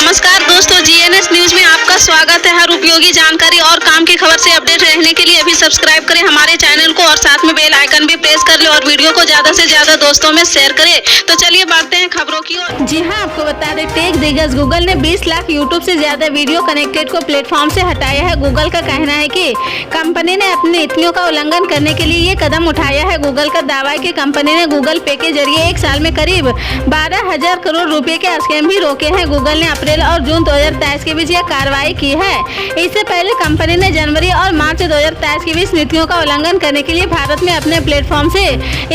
नमस्कार दोस्तों, GNS news में आपका स्वागत है। हर उपयोगी जानकारी और काम की खबर से अपडेट रहने के लिए अभी सब्सक्राइब करें हमारे चैनल को और साथ में बेल आइकन भी प्रेस कर ले और वीडियो को ज्यादा से ज्यादा दोस्तों में शेयर करें। तो चलिए बढ़ते हैं खबरों की ओर। जी हां, आपको बता दें, टेक दिग्गज गूगल ने 20 लाख यूट्यूब से ज्यादा वीडियो कनेक्टेड को प्लेटफॉर्म से हटाया है। गूगल का कहना है कि कंपनी ने अपनी नीतियों का उल्लंघन करने के लिए ये कदम उठाया है। गूगल का दावा है कि कंपनी ने गूगल पे के जरिए एक साल में करीब 12,000 करोड़ रुपए के स्कैम भी रोके हैं। गूगल ने अप्रैल और जून 2023 के बीच यह कार्रवाई की है। इससे पहले कंपनी ने जनवरी और मार्च 2023 के बीच नीतियों का उल्लंघन करने के लिए भारत में अपने प्लेटफॉर्म से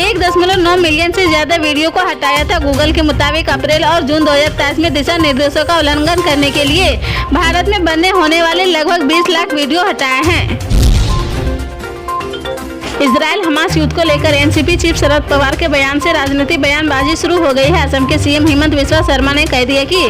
1.9 मिलियन से ज्यादा वीडियो को हटाया था। गूगल के मुताबिक अप्रैल और जून 2023 में दिशा निर्देशों का उल्लंघन करने के लिए भारत में बनने होने वाले लगभग 20 लाख वीडियो हटाए हैं। इजराइल हमास युद्ध को लेकर एनसीपी चीफ शरद पवार के बयान से राजनीतिक बयानबाजी शुरू हो गई है। असम के सीएम हेमंत बिस्वा शर्मा ने कह दिया कि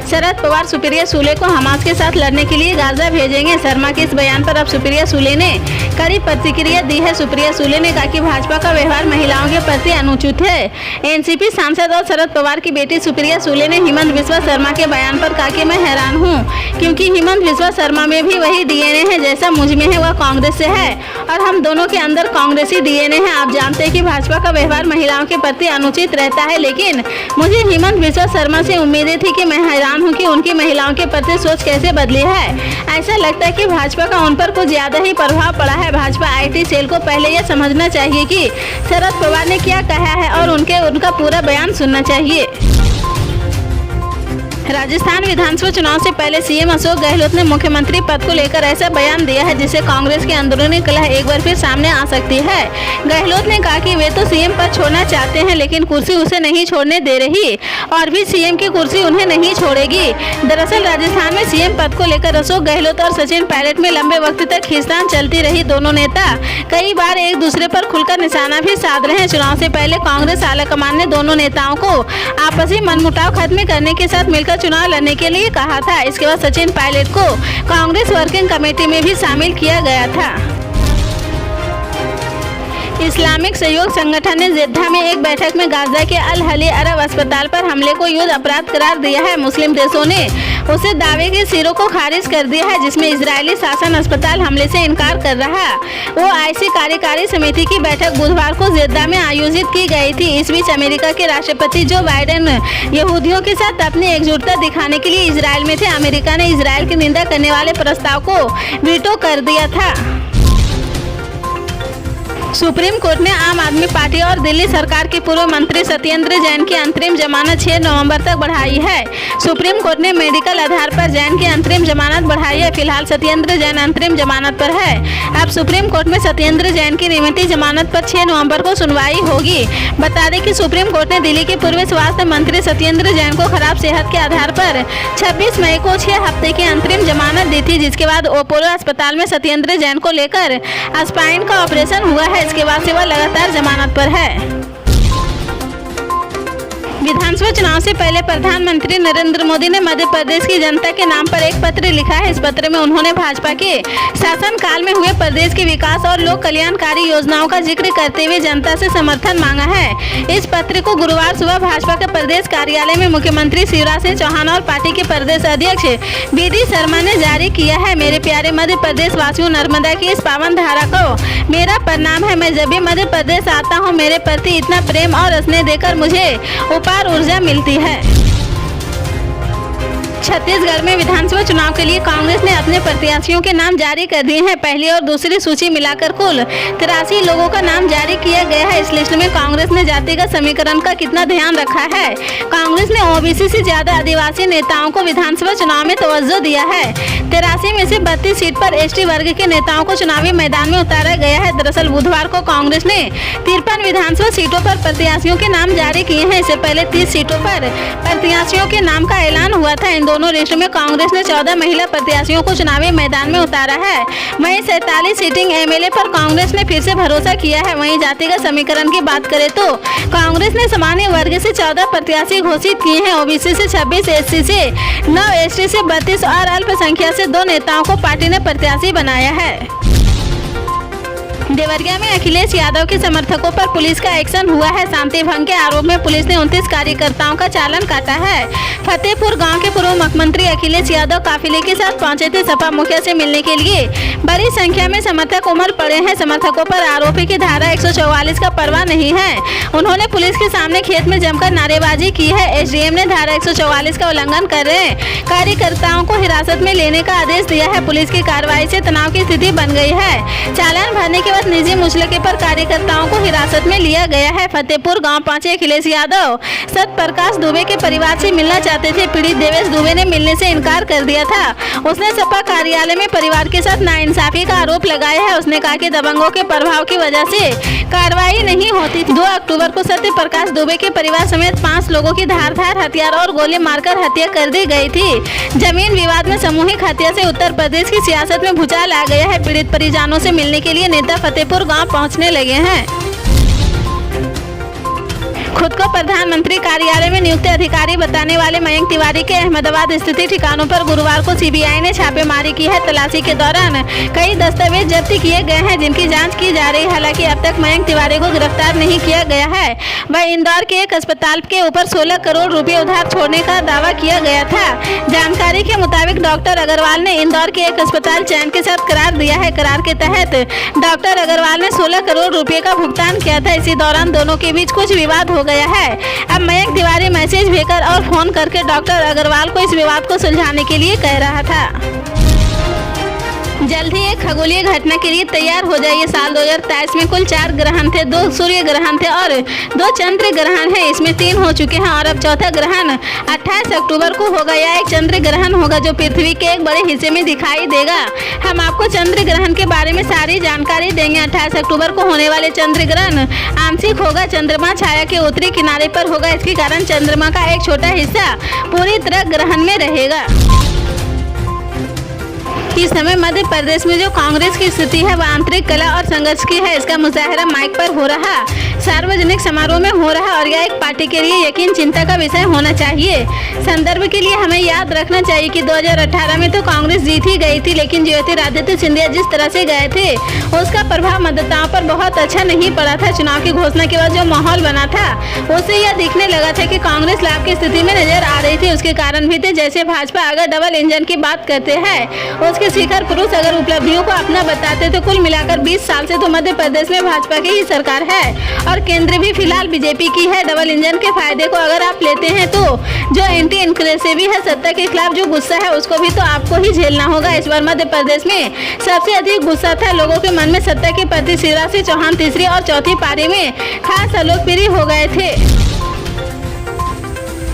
शरद पवार सुप्रिया सुले को हमास के साथ लड़ने के लिए गाजा भेजेंगे। शर्मा के इस बयान पर अब सुप्रिया सुले ने कड़ी प्रतिक्रिया दी है। सुप्रिया सुले ने कहा कि भाजपा का व्यवहार महिलाओं के प्रति अनुचित है। एनसीपी सांसद और शरद पवार की बेटी सुप्रिया सुले ने हेमंत बिस्वा शर्मा के बयान पर कहा कि मैं हैरान हूँ, क्योंकि हेमंत बिस्वा शर्मा में भी वही डीएनए है जैसा मुझ में है, वह कांग्रेस से है और हम दोनों के अंदर कांग्रेसी डीएनए है। आप जानते हैं कि भाजपा का व्यवहार महिलाओं के प्रति अनुचित रहता है, लेकिन मुझे हेमंत बिस्वा शर्मा से उम्मीदें थी कि मैं हैरान हूं कि उनकी महिलाओं के प्रति सोच कैसे बदली है। ऐसा लगता है कि भाजपा का उन पर कुछ ज्यादा ही प्रभाव पड़ा है। भाजपा आईटी सेल को पहले यह समझना चाहिए कि शरद पवार ने क्या कहा है और उनका पूरा बयान सुनना चाहिए। राजस्थान विधानसभा चुनाव से पहले सीएम अशोक गहलोत ने मुख्यमंत्री पद को लेकर ऐसा बयान दिया है जिससे कांग्रेस की अंदरूनी कलह एक बार फिर सामने आ सकती है। गहलोत ने कहा कि वे तो सीएम पद छोड़ना चाहते हैं, लेकिन कुर्सी उसे नहीं छोड़ने दे रही और भी सीएम की कुर्सी उन्हें नहीं छोड़ेगी। दरअसल राजस्थान में सीएम पद को लेकर अशोक गहलोत और सचिन पायलट में लंबे वक्त तक खींचतान चलती रही। दोनों नेता कई बार एक दूसरे पर खुलकर निशाना भी साध रहे हैं। चुनाव से पहले कांग्रेस आलाकमान ने दोनों नेताओं को आपसी मनमुटाव खत्म करने के साथ मिलकर चुनाव लड़ने के लिए कहा था। इसके बाद सचिन पायलट को कांग्रेस वर्किंग कमेटी में भी शामिल किया गया था। इस्लामिक सहयोग संगठन ने जेद्दा में एक बैठक में गाजा के अल हली अरब अस्पताल पर हमले को युद्ध अपराध करार दिया है। मुस्लिम देशों ने उसे दावे के सिरों को खारिज कर दिया है, जिसमें इजरायली शासन अस्पताल हमले से इनकार कर रहा। OIC कार्यकारी समिति की बैठक बुधवार को जेद्दा में आयोजित की गई थी। इस बीच अमेरिका के राष्ट्रपति जो बाइडेन यहूदियों के साथ अपनी एकजुटता दिखाने के लिए इजरायल में थे। अमेरिका ने इजरायल की निंदा करने वाले प्रस्ताव को वीटो कर दिया था। सुप्रीम कोर्ट ने आम आदमी पार्टी और दिल्ली सरकार के पूर्व मंत्री सत्येंद्र जैन की अंतरिम जमानत 6 नवंबर तक बढ़ाई है। सुप्रीम कोर्ट ने मेडिकल आधार पर जैन की अंतरिम जमानत बढ़ाई है। फिलहाल सत्येंद्र जैन अंतरिम जमानत पर है। अब सुप्रीम कोर्ट में सत्येंद्र जैन की नियमित जमानत पर 6 नवंबर को सुनवाई होगी। बता दें कि सुप्रीम कोर्ट ने दिल्ली के पूर्व स्वास्थ्य मंत्री सत्येंद्र जैन को खराब सेहत के आधार पर 26 मई को 6 हफ्ते की अंतरिम जमानत दी थी, जिसके बाद अपोलो अस्पताल में सत्येंद्र जैन को लेकर स्पाइन का ऑपरेशन हुआ है। इसके बाद से वह लगातार जमानत पर है। विधानसभा चुनाव से पहले प्रधानमंत्री नरेंद्र मोदी ने मध्य प्रदेश की जनता के नाम पर एक पत्र लिखा है। इस पत्र में उन्होंने भाजपा के शासनकाल में हुए प्रदेश के विकास और लोक कल्याणकारी योजनाओं का जिक्र करते हुए जनता से समर्थन मांगा है। इस पत्र को गुरुवार सुबह भाजपा के प्रदेश कार्यालय में मुख्यमंत्री शिवराज सिंह चौहान और पार्टी के प्रदेश अध्यक्ष BD शर्मा ने जारी किया है। मेरे प्यारे मध्य प्रदेश वासियों, नर्मदा की इस पावन धारा को मेरा प्रणाम है। मैं जब भी मध्य प्रदेश आता हूँ, मेरे प्रति इतना प्रेम और स्नेह देकर मुझे ऊर्जा मिलती है। छत्तीसगढ़ में विधानसभा चुनाव के लिए कांग्रेस ने अपने प्रत्याशियों के नाम जारी कर दिए हैं। पहली और दूसरी सूची मिलाकर कुल 83 लोगों का नाम जारी किया गया है। इस लिस्ट में कांग्रेस ने जातिगत समीकरण का कितना ध्यान रखा है। कांग्रेस ने OBC से ज्यादा आदिवासी नेताओं को विधानसभा चुनाव में तवज्जो दिया है। 83 में से 32 सीट पर ST वर्ग के नेताओं को चुनावी मैदान में उतारा गया है। दरअसल बुधवार को कांग्रेस ने 53 विधानसभा सीटों पर प्रत्याशियों के नाम जारी किए हैं। इससे पहले 30 सीटों पर प्रत्याशियों के नाम का ऐलान हुआ था। इन दोनों लिस्ट में कांग्रेस ने 14 महिला प्रत्याशियों को चुनावी मैदान में उतारा है। वहीं 47 सीटिंग MLA पर कांग्रेस ने फिर से भरोसा किया है। वहीं जातिगत समीकरण की बात करें तो कांग्रेस ने सामान्य वर्ग से 14 प्रत्याशी घोषित किए हैं। OBC से 26, SC से 9, ST से 32 और अल्पसंख्यक से 2 नेताओं को पार्टी ने प्रत्याशी बनाया है। देवरिया में अखिलेश यादव के समर्थकों पर पुलिस का एक्शन हुआ है। शांति भंग के आरोप में पुलिस ने 29 कार्यकर्ताओं का चालान काटा है। फतेहपुर गांव के पूर्व मुख्यमंत्री अखिलेश यादव काफिले के साथ पहुंचे थे सपा मुखिया से मिलने के लिए। बड़ी संख्या में समर्थक उमड़ पड़े हैं। समर्थकों पर आरोपी की धारा 144 का परवाह नहीं है। उन्होंने पुलिस के सामने खेत में जमकर नारेबाजी की है। एसडीएम ने धारा 144 का उल्लंघन कर रहे कार्यकर्ताओं को हिरासत में लेने का आदेश दिया है। पुलिस की कार्रवाई से तनाव की स्थिति बन गई है। चालान भरने के बाद निजी मुचलके पर कार्यकर्ताओं को हिरासत में लिया गया है। फतेहपुर गांव पहुंचे अखिलेश यादव सत्यप्रकाश दुबे के परिवार से मिलना चाहते थे। पीड़ित देवेश दुबे ने मिलने से इनकार कर दिया था। उसने सपा कार्यालय में परिवार के साथ नाइंसाफी का आरोप लगाया है। उसने कहा कि दबंगों के प्रभाव की वजह से कार्रवाई नहीं होती। 2 अक्टूबर को सत्यप्रकाश दुबे के परिवार समेत 5 लोगों की धारदार हथियार और गोली मारकर हत्या कर दी गई थी। जमीन विवाद में सामूहिक हत्या से उत्तर प्रदेश की सियासत में भूचाल आ गया है। पीड़ित परिजनों से मिलने के लिए नेता फतेहपुर गांव पहुंचने लगे हैं। खुद को प्रधानमंत्री कार्यालय में नियुक्त अधिकारी बताने वाले मयंक तिवारी के अहमदाबाद स्थित ठिकानों पर गुरुवार को सीबीआई ने छापेमारी की है। तलाशी के दौरान कई दस्तावेज जब्त किए गए हैं जिनकी जांच की जा रही है। हालांकि अब तक मयंक तिवारी को गिरफ्तार नहीं किया गया है। वह इंदौर के एक अस्पताल के ऊपर 16 करोड़ रुपए उधार छोड़ने का दावा किया गया था। जानकारी के मुताबिक डॉक्टर अग्रवाल ने इंदौर के एक अस्पताल चैन के साथ करार दिया है। करार के तहत डॉक्टर अग्रवाल ने 16 करोड़ रुपए का भुगतान किया था। इसी दौरान दोनों के बीच कुछ विवाद हो गया है। अब मयंक तिवारी मैसेज भेजकर और फोन करके डॉक्टर अग्रवाल को इस विवाद को सुलझाने के लिए कह रहा था। जल्द ही एक खगोलीय घटना के लिए तैयार हो जाइए। साल 2023 में कुल 4 ग्रहण थे, 2 सूर्य ग्रहण थे और 2 चंद्र ग्रहण है। इसमें 3 हो चुके हैं और अब चौथा ग्रहण 28 अक्टूबर को होगा। यह एक चंद्र ग्रहण होगा जो पृथ्वी के एक बड़े हिस्से में दिखाई देगा। हम आपको चंद्र ग्रहण के बारे में सारी जानकारी देंगे। 28 अक्टूबर को होने वाले चंद्र ग्रहण आंशिक होगा। चंद्रमा छाया के उत्तरी किनारे पर होगा। इसके कारण चंद्रमा का एक छोटा हिस्सा पूरी तरह ग्रहण में रहेगा। इस समय मध्य प्रदेश में जो कांग्रेस की स्थिति है वह आंतरिक कला और संघर्ष की है। इसका मुजाहरा माइक पर हो रहा, सार्वजनिक समारोह में हो रहा और यह एक पार्टी के लिए यकीन चिंता का विषय होना चाहिए। संदर्भ के लिए हमें याद रखना चाहिए कि 2018 में तो कांग्रेस जीत ही गई थी, लेकिन ज्योतिरादित्य सिंधिया जिस तरह से गए थे उसका प्रभाव मतदाताओं पर बहुत अच्छा नहीं पड़ा था। चुनाव की घोषणा के बाद जो माहौल बना था उससे यह दिखने लगा था कि कांग्रेस लाभ की स्थिति में नजर आ रही थी। उसके कारण भी थे जैसे भाजपा अगर डबल इंजन की बात करते हैं, उसके शिखर पुरुष अगर उपलब्धियों को अपना बताते तो कुल मिलाकर 20 साल से तो मध्य प्रदेश में भाजपा की ही सरकार है और केंद्र भी फिलहाल बीजेपी की है। डबल इंजन के फायदे को अगर आप लेते हैं तो जो एंटी इंक्रेसिव है, सत्ता के खिलाफ जो गुस्सा है उसको भी तो आपको ही झेलना होगा। इस बार मध्य प्रदेश में सबसे अधिक गुस्सा था लोगों के मन में सत्ता के प्रति। शिवराज सिंह चौहान तीसरी और चौथी पारी में खास अलोकप्रिय हो गए थे।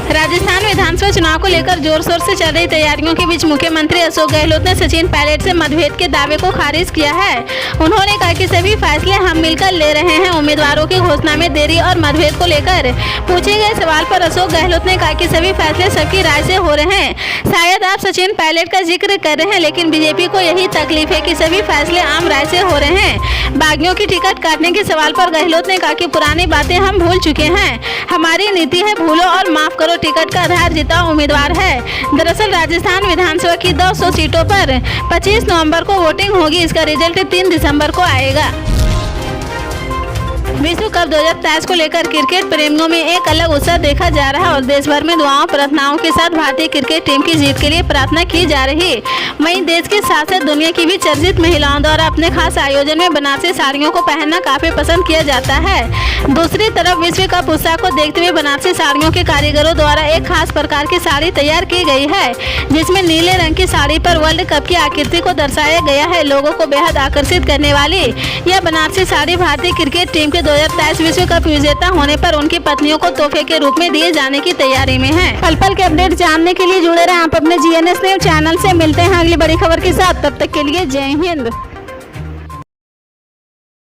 राजस्थान विधानसभा चुनाव को लेकर जोर शोर से चल रही तैयारियों के बीच मुख्यमंत्री अशोक गहलोत ने सचिन पायलट से मतभेद के दावे को खारिज किया है। उन्होंने कहा कि सभी फैसले हम मिलकर ले रहे हैं। उम्मीदवारों की घोषणा में देरी और मतभेद को लेकर पूछे गए सवाल पर अशोक गहलोत ने कहा कि सभी फैसले सबकी राय से हो रहे हैं। शायद आप सचिन पायलट का जिक्र कर रहे हैं, लेकिन बीजेपी को यही तकलीफ है कि सभी फैसले आम राय से हो रहे हैं। बागियों की टिकट काटने के सवाल पर गहलोत ने कहा कि पुरानी बातें हम भूल चुके हैं। हमारी नीति है भूलो और माफ करो। टिकट का आधार जीता उम्मीदवार है। दरअसल राजस्थान विधानसभा की 200 सीटों पर 25 नवंबर को वोटिंग होगी। इसका रिजल्ट 3 दिसंबर को आएगा। विश्व कप 2023 को लेकर क्रिकेट प्रेमियों में एक अलग उत्साह देखा जा रहा है और देश भर में दुआओं प्रार्थनाओं के साथ भारतीय क्रिकेट टीम की जीत के लिए प्रार्थना की जा रही है। वहीं देश के साथ साथ दुनिया की भी चर्चित महिलाओं द्वारा अपने खास आयोजन में बनारसी साड़ियों को पहनना काफी पसंद किया जाता है। दूसरी तरफ विश्व कप उत्साह को देखते हुए बनारसी साड़ियों के कारीगरों द्वारा एक खास प्रकार की साड़ी तैयार की गई है, जिसमें नीले रंग की साड़ी पर वर्ल्ड कप की आकृति को दर्शाया गया है। लोगों को बेहद आकर्षित करने वाली यह बनारसी साड़ी भारतीय क्रिकेट टीम के 2023 विश्व कप विजेता होने पर उनकी पत्नियों को तोहफे के रूप में दिए जाने की तैयारी में है। पल पल के अपडेट जानने के लिए जुड़े रहें आप अपने GNS न्यूज़ चैनल से। मिलते हैं अगली बड़ी खबर के साथ, तब तक के लिए जय हिंद।